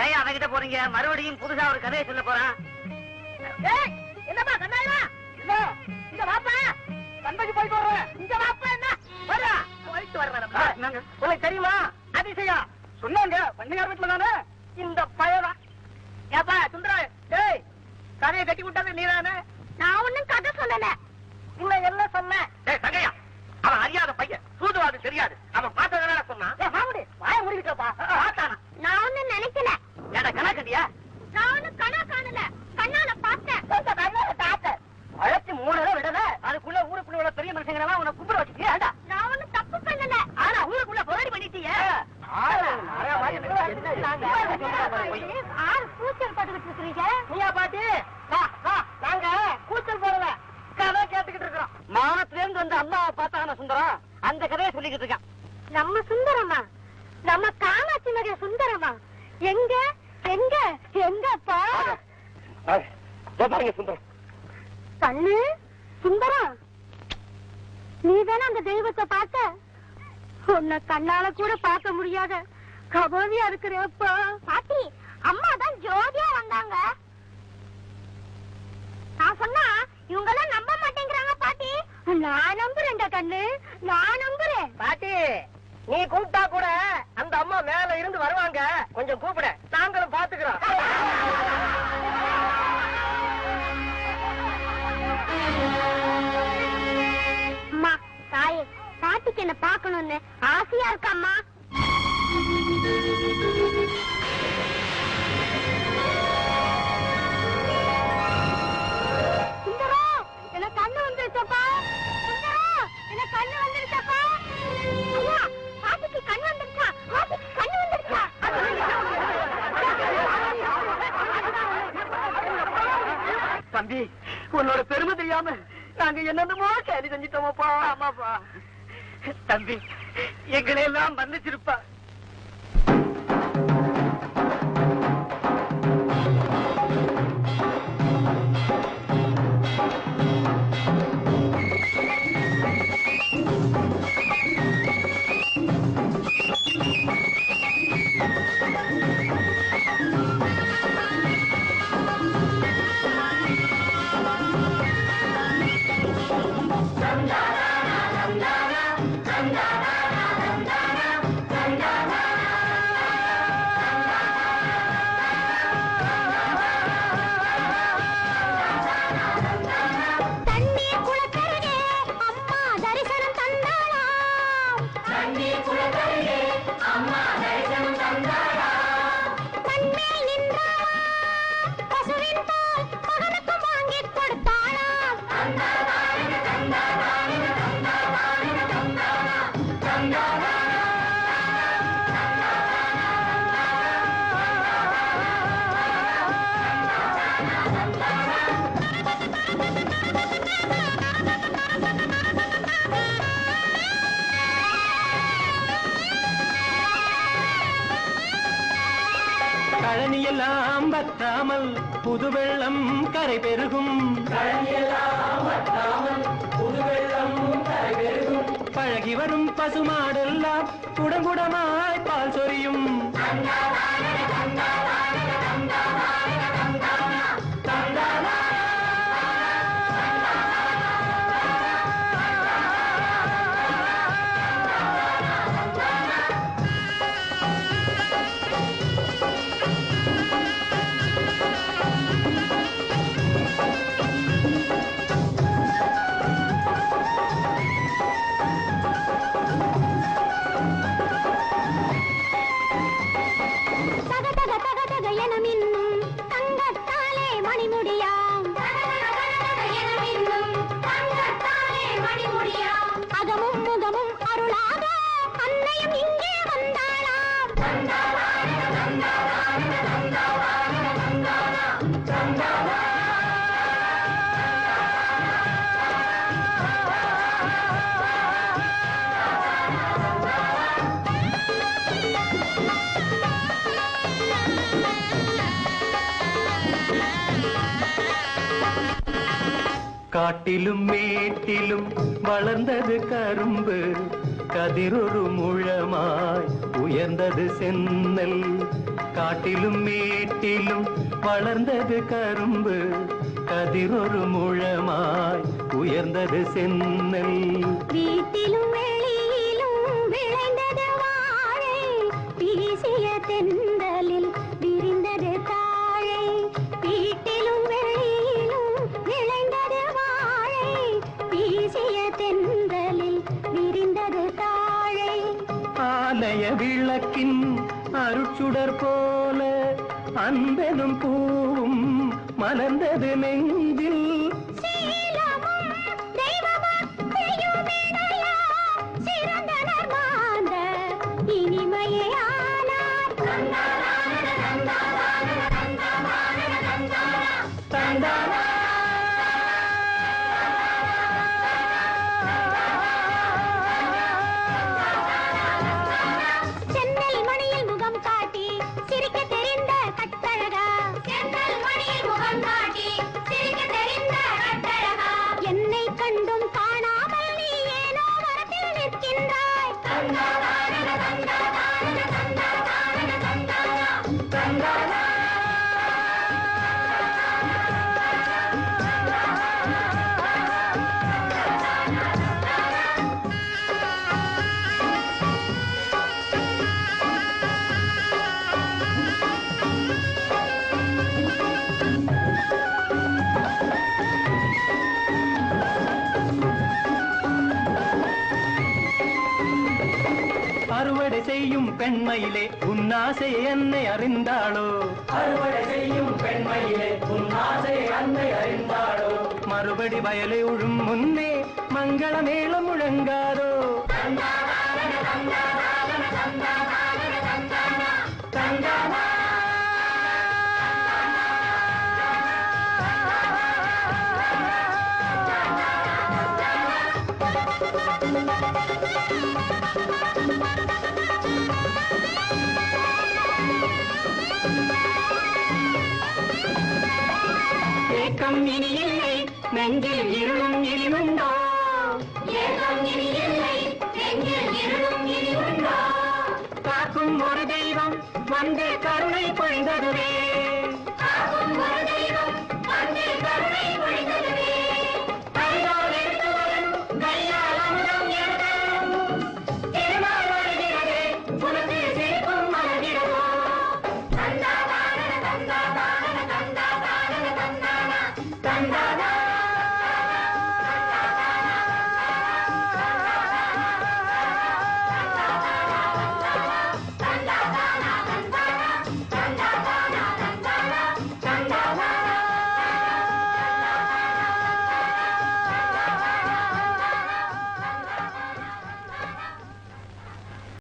ஏன் அவகிட்ட போறீங்க? மறுபடியும் புதுசா ஒரு கதையை சொல்ல போறான். என்னப்பா கண்ணாயிரா? இல்ல இங்க வாப்பா, கண்பைக்கு போயிட்டு வர்றேன். இங்க வாப்பா, என்ன வரா போயிட்டு வர்றேன். உங்களுக்கு தெரியுமா அதிசயம்? சொன்னாங்க பண்ணையார் வீட்டுல தானே இந்த பயனா. ஏப்பா சுந்தரா, டேய் கதையை கட்டி விட்டது நீதானே? நான் ஒண்ணும் கதை சொல்லல. இல்ல என்ன சொன்ன? டேய் தங்கையா, அவன் அறியாத பையன், சூதுவாது தெரியாது. அவன் பார்த்ததுனால சொன்னான். மாமுடி வாய முடிக்கிட்டப்பா. பார்த்தானா? நான் ஒண்ணும் நினைக்கல. ஏடா கணா கட்டியா? நான் ஒண்ணும் கணா காணல, கண்ணால பார்த்தேன். கண்ணால பார்த்தேன். அழைச்சி 3 விடல, அதுக்குள்ள ஊருக்குள்ள உள்ள பெரிய மனுஷங்க உன்னை கும்பிட வச்சுட்டியா? நான் ஒண்ணும் தப்பு பண்ணல. ஆனா ஊருக்குள்ள போராடி பண்ணிட்டீங்க. கூச்சல் பட்டுக்கிட்டு இருக்கீங்க. நீயா பாட்டி? நாங்க கூச்சல் போடல, கதை கேட்டுக்கிட்டு இருக்கோம். மானத்துல இருந்து வந்து அம்மாவை பார்த்தான சுந்தரம் அந்த கதையை சொல்லிக்கிட்டு இருக்கான். நம்ம சுந்தரமா? நம்ம காமாட்சி நகை சுந்தரமா? எங்க எங்க எங்கப்பா? பாருங்க சுந்தரம். கண்ணு சுந்தரம், நீதானே அந்த தெய்வத்தை பார்த்த? உன்னை கண்ணால கூட பார்க்க முடியாத கபோதியா இருக்கிறப்பா. பாட்டி, அம்மா தான் ஜோதியா வந்தாங்க. நான் சொன்னா இவங்க எல்லாம் நம்ப மாட்டேங்கிறாங்க பாட்டி. நான் நம்புறேன்டா கண்ணு, நான் நம்புறேன். பாட்டி, நீ கூப்பிட்டா கூட அந்த அம்மா மேல இருந்து வருவாங்க. கொஞ்சம் கூப்பிட, நாங்களும் பாத்துக்கிறோம். அம்மா தாயே, பாட்டிக்கு என்ன பாக்கணும்னு ஆசையா இருக்காம்மா. சுந்தரம், எனக்கு கண்ணு வந்துருச்சப்பா. சுந்தரம், எனக்கு கண்ணு வந்துருச்சப்பா. ஐயா, பாட்டிக்கு கண்ணு வந்துருச்சா? பாட்டிக்கு கண்ணு வந்துருச்சா? தம்பி, உன்னோட பெருமை தெரியாம நாங்க என்னென்னமோ கேள்வி செஞ்சிட்டோமப்பா. ஆமாப்பா தம்பி, எங்களை எல்லாம் மன்னிச்சிருப்பா. கழனியெல்லாம் வற்றாமல் புது வெள்ளம் கரை பெருகும். பழகி வரும் பசுமாடெல்லாம் குடங்குடமாய் பால் சொரியும். காட்டிலும் மேட்டிலும் வளர்ந்தது கரும்பு, கதிரொரு முழமாய் உயர்ந்தது சென்னல். காட்டிலும் மேட்டிலும் வளர்ந்தது கரும்பு கதிரொரு முழமாய் உயர்ந்தது சென்னல் வீட்டிலும் வெளியிலும் விளைந்தது வாழை வீசிய தென்றலில் விரிந்தது தாழை வீட்டிலும் வெளியிலும் விளைந்தது வாழை வீசிய தென்றலில் விரிந்தது தாழை ஆலய விளக்கின் அருட்சுடர் போல அன்பெனும் பூவும் மலர்ந்தது நெஞ்சில் சீலமும் தெய்வபக்தியுமிடையாம் சிறந்தனர் மாந்த இனிமையே ஆனார் தந்தானா சென்னல் மணியில் முகம் காட்டி சிரிக்க தெரிந்த கட்டழகா சென்னல் மணியில் முகம் காட்டி சிரிக்க தெரிந்த கட்டழகா என்னை கண்டும் காணாமல் நீ ஏனோ வரத்தில் நிற்கின்றாய் அறுவடை செய்யும் பெண்மையிலே உன்னாசை என்னை அறிந்தாளோ அறுவடை செய்யும் பெண்மையிலே உன்னாசை என்னை அறிந்தாளோ மறுபடி வயலை உழும் முன்னே மங்கள மேளம் முழங்காதோ தந்தானா ஏக்கம் இனி இல்லை நெஞ்சில் இருளும் இனிமுண்டோ ஏக்கம் இனி இல்லை நெஞ்சில் இருளும் இனிமுண்டோ காக்கும் ஒரு தெய்வம் வந்து கருணை பொழிந்ததுவே